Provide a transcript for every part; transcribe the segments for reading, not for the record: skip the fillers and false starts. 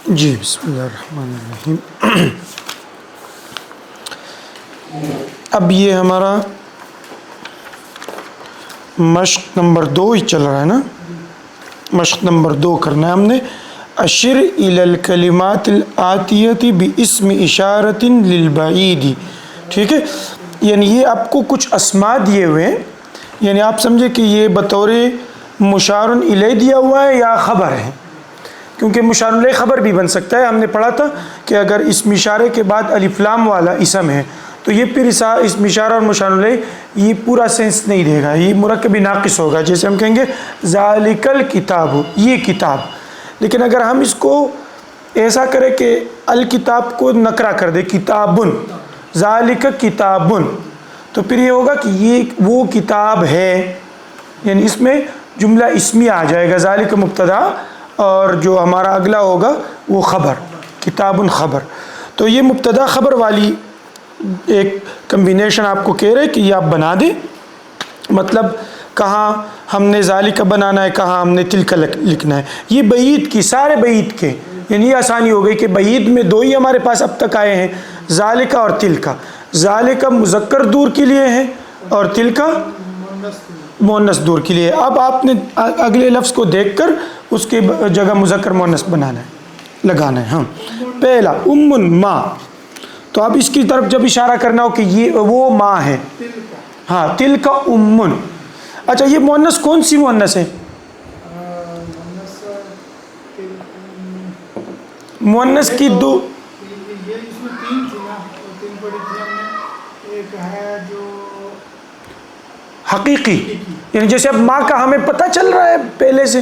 جی بسم اللہ الرحمن الرحیم. اب یہ ہمارا مشق نمبر 2 ہی چل رہا ہے نا. مشق نمبر 2 کرنا ہے ہم نے. اشر الی الکلمات الآتیۃ باسم اشارۃ للبعید. ٹھیک ہے، یعنی یہ آپ کو کچھ اسماء دیے ہوئے ہیں، یعنی آپ سمجھے کہ یہ بطور مشار الیہ دیا ہوا ہے یا خبر ہے، کیونکہ مشار الیہ خبر بھی بن سکتا ہے. ہم نے پڑھا تھا کہ اگر اسم اشارے کے بعد الف لام والا اسم ہے تو یہ پھر اسم اشارہ اور مشار الیہ یہ پورا سینس نہیں دے گا، یہ مرکب ناقص ہوگا. جیسے ہم کہیں گے ذالک الکتاب، یہ کتاب. لیکن اگر ہم اس کو ایسا کریں کہ الکتاب کو نکرہ کر دے، کتابن، ذالک کتابن، تو پھر یہ ہوگا کہ یہ وہ کتاب ہے، یعنی اس میں جملہ اسمی آ جائے گا. ذالک مبتدا اور جو ہمارا اگلا ہوگا وہ خبر، کتابن خبر. تو یہ مبتدا خبر والی ایک کمبینیشن آپ کو کہہ رہے کہ یہ آپ بنا دیں. مطلب کہاں ہم نے ذالک بنانا ہے، کہاں ہم نے تلک لکھنا ہے. یہ بعید کی سارے بعید کے، یعنی یہ آسانی ہو گئی کہ بعید میں 2 ہی ہمارے پاس اب تک آئے ہیں، ذالک اور تلک. ذالک مذکر دور کے لیے ہے اور تلک مؤنث دور کے لیے. اب آپ نے اگلے لفظ کو دیکھ کر اس کے جگہ مذکر مؤنث بنانا ہے، لگانا ہے. ہاں پہلا ام ماں، تو اب اس کی طرف جب اشارہ کرنا ہو کہ یہ وہ ماں ہے، ہاں تلک امن. اچھا یہ مؤنث کون سی مؤنث ہے؟ مؤنث کی دو حقیقی، یعنی جیسے اب ماں کا ہمیں پتہ چل رہا ہے پہلے سے،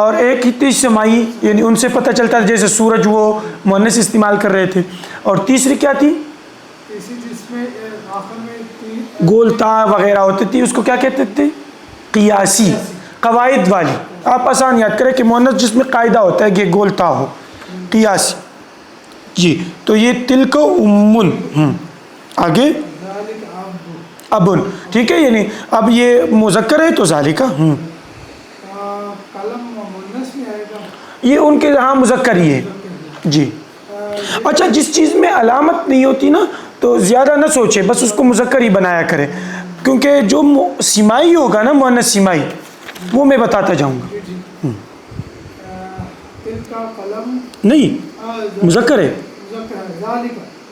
اور ایک ہی تیس سمائی، یعنی ان سے پتہ چلتا ہے. جیسے سورج وہ مؤنث استعمال کر رہے تھے. اور تیسری کیا تھی؟ جس میں گول تا وغیرہ ہوتی تھی، اس کو کیا کہتے تھے؟ قیاسی، قواعد والی. آپ آسان یاد کریں کہ مؤنث جس میں قاعدہ ہوتا ہے کہ گول تا ہو، قیاسی. جی تو یہ تلک امن. آگے ابن، ٹھیک ہے، یعنی اب یہ مذکر ہے تو ذالک. یہ ان کے ہاں مذکر ہی ہے. جی اچھا، جس چیز میں علامت نہیں ہوتی نا تو زیادہ نہ سوچے، بس اس کو مذکر ہی بنایا کرے، کیونکہ جو سیمائی ہوگا نا مؤنث سیمائی وہ میں بتاتا جاؤں گا. نہیں مذکر ہے،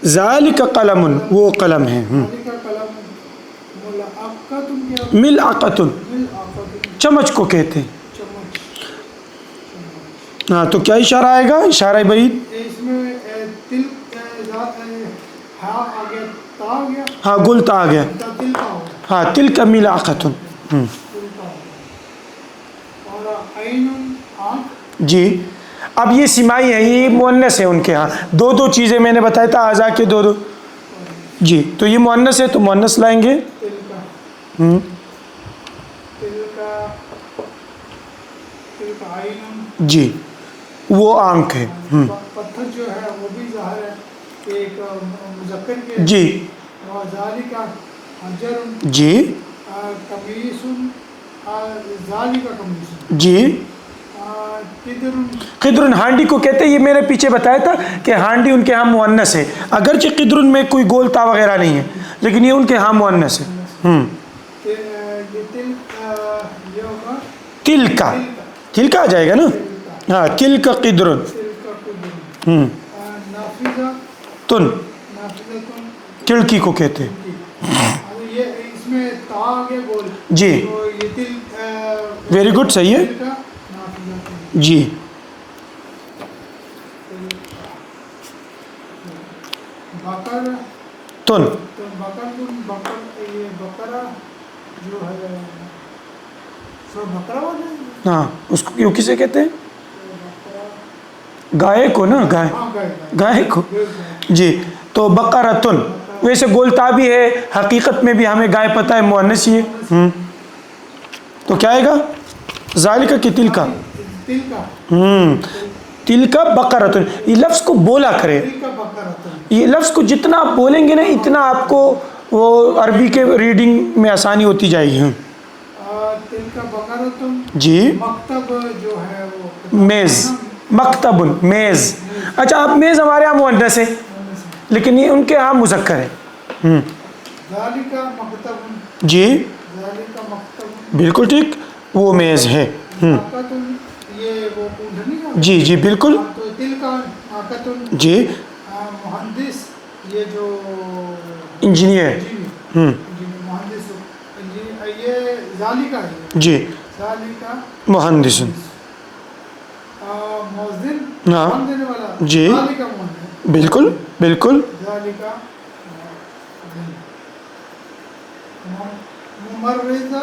ذالک قلم، وہ قلم ہے. ملعقۃ، چمچ کو کہتے ہیں. ہاں تو کیا اشارہ آئے گا؟ اشارہ بعید. ہاں گل تا آ گیا. ہاں تلک ملعقۃ. جی اب یہ سیمائی ہے، یہ مؤنث ہے ان کے ہاں. 2 چیزیں میں نے بتایا تھا اعضاء کے 2. جی تو یہ مؤنث ہے تو مؤنث لائیں گے. جی وہ آنکھ ہے. پتھر جو ہے وہ بھی ظاہر ہے ایک مذکر کے. جی ذالک حجر. جی قمیص، ذالک قمیص. جی قدر، ہانڈی کو کہتے ہیں. یہ میں نے پیچھے بتایا تھا کہ ہانڈی ان کے ہاں مؤنث ہے، اگرچہ قدر میں کوئی گول تا وغیرہ نہیں ہے، لیکن یہ ان کے ہاں مؤنث ہے. تلکا، تلکا آ جائے گا نا. ہاں تلک قدر. تن، کھڑکی کو کہتے ہیں. جی ویری گڈ، صحیح ہے. جی تن، ہاں اس کو کیوں کسے کہتے ہیں؟ گائے کو نا، گائے کو. جی تو بقرۃن، ویسے گولتا بھی ہے، حقیقت میں بھی ہمیں گائے پتہ ہے مؤنث ہی ہے. تو کیا آئے گا؟ ذالک کی تلکا. تلک بقرۃ. یہ لفظ کو بولا کرے، یہ لفظ کو جتنا آپ بولیں گے نا اتنا آپ کو وہ عربی کے ریڈنگ میں آسانی ہوتی جائے گی. جی مکتب جو ہے وہ میز، مکتب میز. اچھا اب میز ہمارے یہاں مؤنث ہے لیکن یہ ان کے یہاں مذکر ہے. ذالک مکتب، جی ذالک مکتب، بالکل ٹھیک، وہ میز ہے. ناقۃ، یہ وہ اونٹ نہیں ہے. جی جی بالکل. تو دل کا ناقۃ. جی مہندس، یہ جو انجینئر. مہندس، یہ ذالک ہے. جی ذالک مہندس. مؤذن، ہاں اذان دینے والا. جی ذالک مؤذن. بالکل بالکل. ذالک ممرضہ،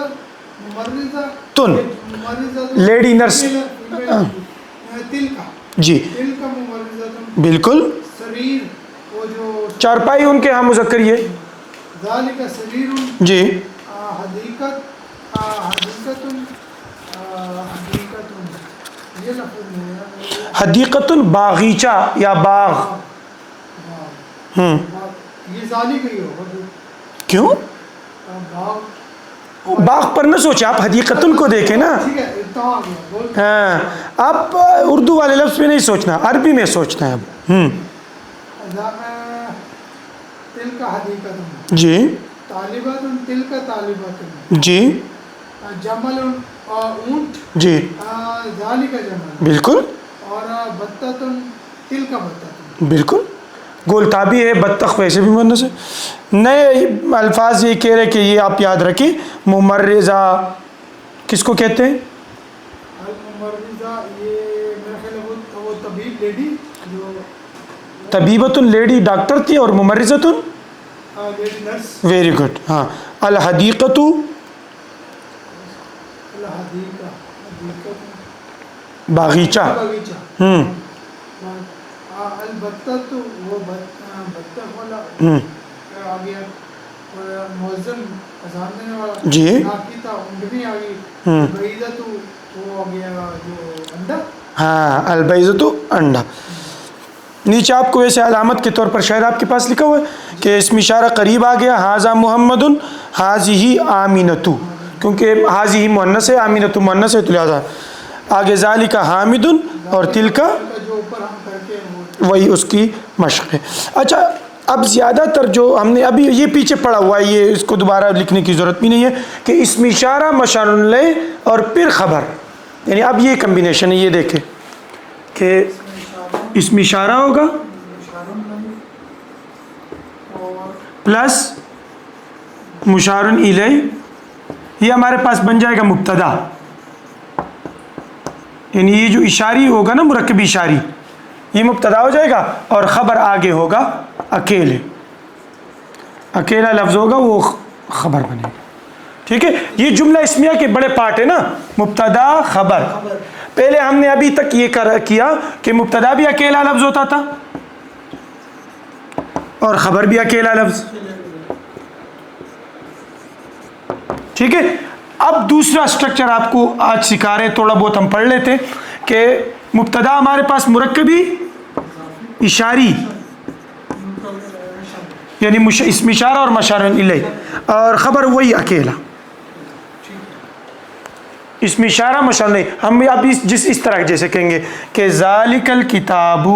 ممرضہ تن ممرضہ لیڈی نرس. تل کا، جی تل کا ممرضہ. بالکل. سریر، وہ جو چارپائی ان کے یہاں مذکر یہ. ذالک سریر. جی حدیقت، حدیقت، حدیقت، یہ لفظ نہیں ہے. حدیقت باغیچہ یا باغ. یہ ذالک ہی ہوگا. کیوں؟ باغ، باغ پر نہ سوچیں آپ، حدیقتن کو دیکھیں نا. ٹھیک ہے، اتنا آ گیا. بول ہاں آپ اردو والے لفظ پہ نہیں سوچنا، عربی میں سوچنا ہے اب. تل کا حدیقت. جی طالبات، تل کا طالبات. جی جمل، اونٹ. جی ذالک جمل. بالکل اور بطۃ، تل کا بطۃ. بالکل. گولتابی ہے، بطخ ویسے بھی مؤنث ہے. نئے الفاظ یہ کہہ رہے کہ یہ آپ یاد رکھیں. ممرضہ کس کو کہتے ہیں؟ الممرضہ، یہ میرا خیال ہے وہ طبیب لیڈی جو طبیبۃ لیڈی ڈاکٹر تھی، اور ممرضۃ لیڈی نرس. Very good. ہاں الحدیقۃ الحدیقہ، باغیچہ. باغیچہ. البتۃ، وہ بطخ والا آ گیا. مؤذن، اذان دینے والا. جی ناقۃ، اونٹنی آ گئی. بعیدۃ، وہ آ گیا جو انڈا. ہاں البیضۃ انڈا. نیچے آپ کو ویسے علامت کے طور پر شاید آپ کے پاس لکھا ہوا ہے کہ اسم اشارہ قریب آ گیا. ھذا محمد ھذہ آمنۃ، کیونکہ ھذہ مؤنث ہے، آمنۃ مؤنث ہے تو لہٰذا آگے ذالک حامد اور تلک جو اوپر ہم کر کے وہی اس کی مشق ہے. اچھا اب زیادہ تر جو ہم نے ابھی یہ پیچھے پڑا ہوا ہے، یہ اس کو دوبارہ لکھنے کی ضرورت بھی نہیں ہے کہ اسم اشارہ مشار الیہ اور پھر خبر، یعنی اب یہ کمبینیشن ہے. یہ دیکھیں کہ اسم اشارہ ہوگا پلس مشار الیہ، یہ ہمارے پاس بن جائے گا مبتدا. یعنی یہ جو اشاری ہوگا نا، مرکب اشاری، یہ مبتدا ہو جائے گا اور خبر آگے ہوگا اکیلے، اکیلا لفظ ہوگا وہ خبر بنے گا. ٹھیک ہے، یہ جملہ اسمیہ کے بڑے پارٹ ہے نا، مبتدا خبر. پہلے ہم نے ابھی تک یہ کیا کہ مبتدا بھی اکیلا لفظ ہوتا تھا اور خبر بھی اکیلا لفظ. ٹھیک ہے، اب دوسرا سٹرکچر آپ کو آج سکھا رہے ہیں، تھوڑا بہت ہم پڑھ لیتے کہ مبتدا ہمارے پاس مرکبی اشاری یعنی اسم اشارہ اور مشار الیہ، اور خبر وہی اکیلا. اسم اشارہ مشار الیہ ہم اب اس طرح جیسے کہیں گے کہ ذالک الکتاب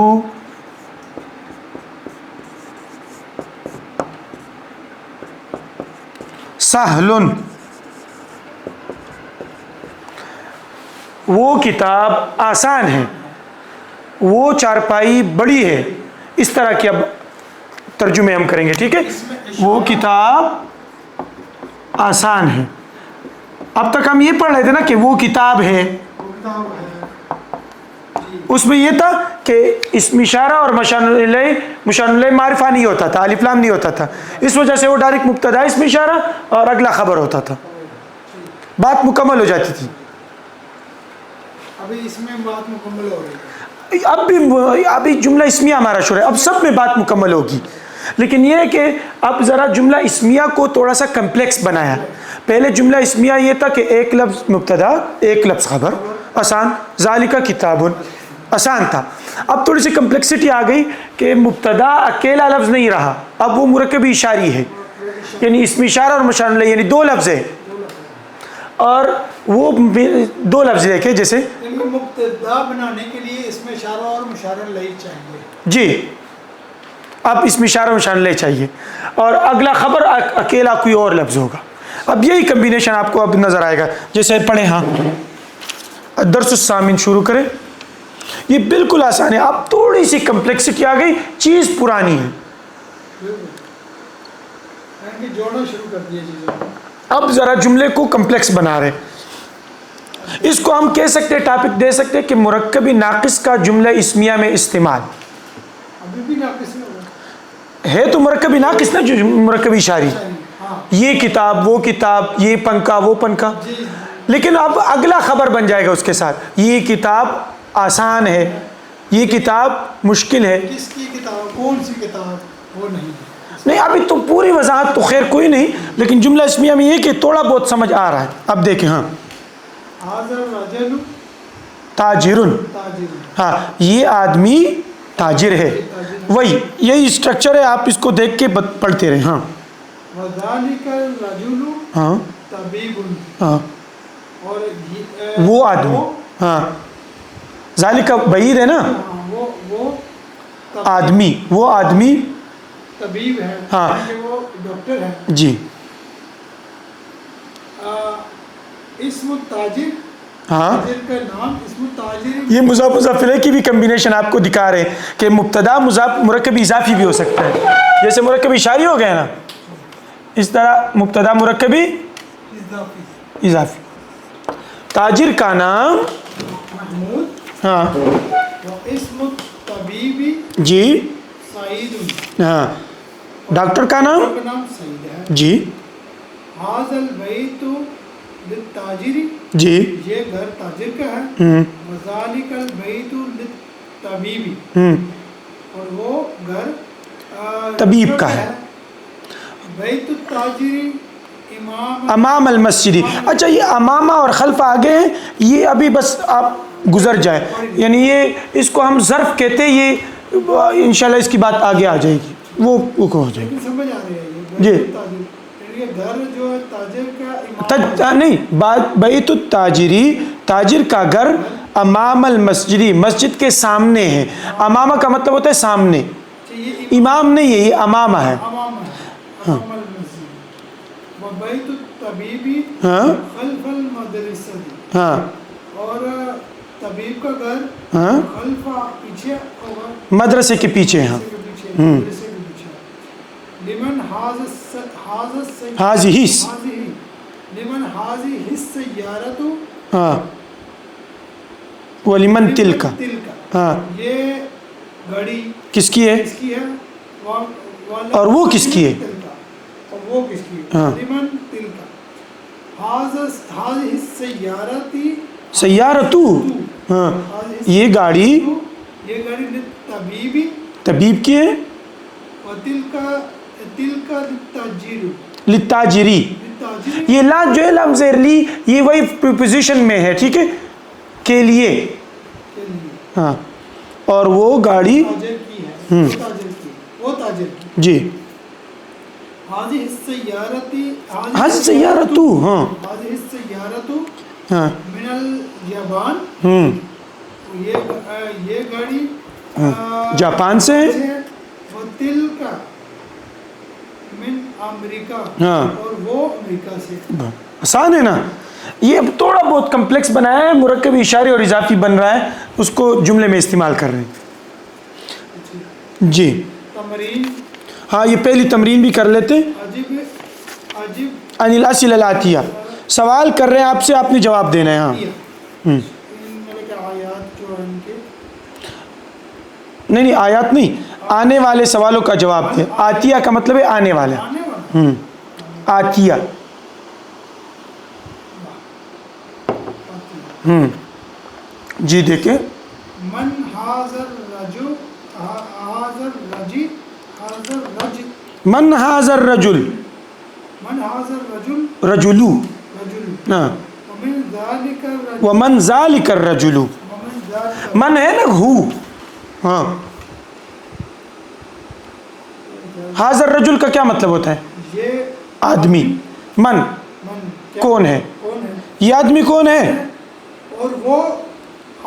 سہل، وہ کتاب آسان ہے، وہ چارپائی بڑی ہے. اس طرح کے اب ترجمے ہم کریں گے. ٹھیک ہے، وہ کتاب آسان ہے. اب تک ہم یہ پڑھ رہے تھے نا کہ وہ کتاب ہے، اس میں یہ تھا کہ اسم اشارہ اور مشار الیہ معرفہ نہیں ہوتا تھا، الف لام نہیں ہوتا تھا، اس وجہ سے وہ ڈائریکٹ مبتدا اسم اشارہ اور اگلا خبر ہوتا تھا، بات مکمل ہو جاتی تھی. ابھی اس میں بات مکمل ہو رہی ہے. ابھی جملہ اسمیہ ہمارا شروع ہے، اب سب میں بات مکمل ہوگی. لیکن یہ ہے کہ اب ذرا جملہ اسمیہ کو تھوڑا سا کمپلیکس بنایا. پہلے جملہ اسمیہ یہ تھا کہ ایک لفظ مبتدا ایک لفظ خبر، آسان. ذالک کتاب آسان تھا. اب تھوڑی سی کمپلیکسٹی آ گئی کہ مبتدا اکیلا لفظ نہیں رہا، اب وہ مرکبی اشاری ہے، یعنی اسم اشارہ اور مشار الیہ، یعنی دو لفظ ہے. اور وہ دو لفظ دیکھے جیسے یہ مبتدا بنانے کے لیے اس میں اشارہ اور مشارہ الیہ چاہیے. جی اب اس میں اشارہ مشارہ الیہ چاہیے اور اگلا خبر اکیلا کوئی اور لفظ ہوگا. اب یہی کمبینیشن آپ کو اب نظر آئے گا. جیسے پڑھیں ہاں درس الثامن شروع کریں. یہ بالکل آسان ہے. اب تھوڑی سی کمپلیکسٹی آ گئی, چیز پرانی ہے. یعنی جوڑنا شروع کر دیا چیزوں. اب ذرا جملے کو کمپلیکس بنا رہے. اس کو ہم کہہ سکتے ٹاپک دے سکتے کہ مرکبی ناقص کا جملہ اسمیہ میں استعمال. ابھی بھی ناقص نہیں ہوگا ہے تو مرکبی ناقص نا, جو مرکبی اشاری. یہ کتاب وہ کتاب, یہ پنکھا وہ پنکھا. لیکن اب اگلا خبر بن جائے گا اس کے ساتھ. یہ کتاب آسان ہے, یہ کتاب مشکل ہے. کس کی کتاب, کون سی کتاب, وہ نہیں. ابھی تو پوری وضاحت تو خیر کوئی نہیں, لیکن جملہ اسمیہ میں یہ کہ تھوڑا بہت سمجھ آ رہا ہے. اب دیکھیں ہاں تاجرن, ہاں یہ آدمی تاجر ہے. وہی یہی اسٹرکچر ہے, آپ اس کو دیکھ کے پڑھتے رہیں. ہاں وذالک الرجل ہاں طبیب, ہاں اور وہ آدمی, ہاں ذالک بعید ہے نا, وہ آدمی, وہ آدمی طبیب ہے, ہاں وہ ڈاکٹر ہے. جی اسم التاجر, ہاں تاجر کا نام اسم التاجر. یہ مضاف مضاف الیہ کی بھی کمبینیشن آپ کو دکھا رہے ہیں کہ مبتدا مضاف مرکب اضافی بھی ہو سکتا ہے. جیسے مرکب اشاری ہو گیا نا, اس طرح مبتدا مرکبی اضافی. تاجر کا نام محمود, ہاں اسم الطبیبی جی سعید, ہاں ڈاکٹر کا نام سعید ہے. جی ھذا البیت للتاجر, جی یہ گھر تاجر کا ہے. وذالک البیت للطبیب, اور وہ گھر طبیب کا ہے. بیت التاجر امام المسجد. اچھا یہ امامہ اور خلف آگے ہیں, یہ ابھی بس آپ گزر جائیں, یعنی یہ اس کو ہم ظرف کہتے ہیں. یہ انشاءاللہ اس کی بات آگے آ جائے گی, وہ ہو جائے گی. سمجھ آ رہی ہے جی یہ گھر جو ہے تاجر کا نہیں, بیت التاجری تاجر کا گھر امام المسجد مسجد کے سامنے ہے. امامہ کا مطلب ہوتا ہے سامنے, امام نہیں ہے, یہ امامہ ہے. امام المسجد. وبیت الطبیبی ہاں خلف المدرسہ, ہاں اور طبیب کا گھر ہاں خلف پیچھے ہوگا, مدرسے کے پیچھے. ہاں مدرسے کے پیچھے. لمن حاضی لمن حاضی السیارۃ, ہاں ولمن تلک, ہاں یہ گاڑی کس کی ہے, کس کی ہے, اور وہ کس کی ہے, اور وہ کس کی ہے. لمن تلک حاضی السیارۃ سیارتو, ہاں یہ گاڑی طبیبی طبیب کی ہے. تلک للتاجری, یہ لا جو ہے لام زیر لی, یہ وہی پریپوزیشن میں ہے, ٹھیک ہے, کے لیے. ہاں اور وہ گاڑی تاجر کی ہے, وہ تاجر کی. جی حاضی السیارۃ, حاضی سیارتو, ہاں حاضی السیارۃ ہاں من الیابان, یہ گاڑی جاپان سے ہے. وتلک من امریکہ, ہاں اور وہ امریکہ سے. آسان ہے نا. یہ اب تھوڑا بہت کمپلیکس بنایا ہے, مرکب اشاری اور اضافی بن رہا ہے, اس کو جملے میں استعمال کر رہے ہیں. جی تمرین, ہاں یہ پہلی تمرین بھی کر لیتے. عجیب عن الاسئلہ الآتیہ, سوال کر رہے ہیں آپ سے, آپ نے جواب دینا ہے. ہاں آیات جو ان کے نہیں آیات نہیں, آنے والے سوالوں کا جواب دیں. آتیہ کا مطلب ہے آنے والا. آتیہ جی دیکھیں. من حاضر رجل, حاضر رجی, حاضر رج, من حاضر رجل, من حاضر رجل, رجلو, رجل. ہاں ومن ذالک الرجل, ومن ذالک الرجلو, ومن ذالک, من ہے نا ہو. ہاں حاضر رجل کا کیا مطلب ہوتا ہے, یہ آدمی. من من کون ہے, کون ہے, یہ آدمی کون ہے, اور وہ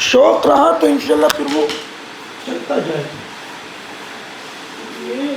شوق رہا تو انشاءاللہ پھر وہ چلتا جائے. یہ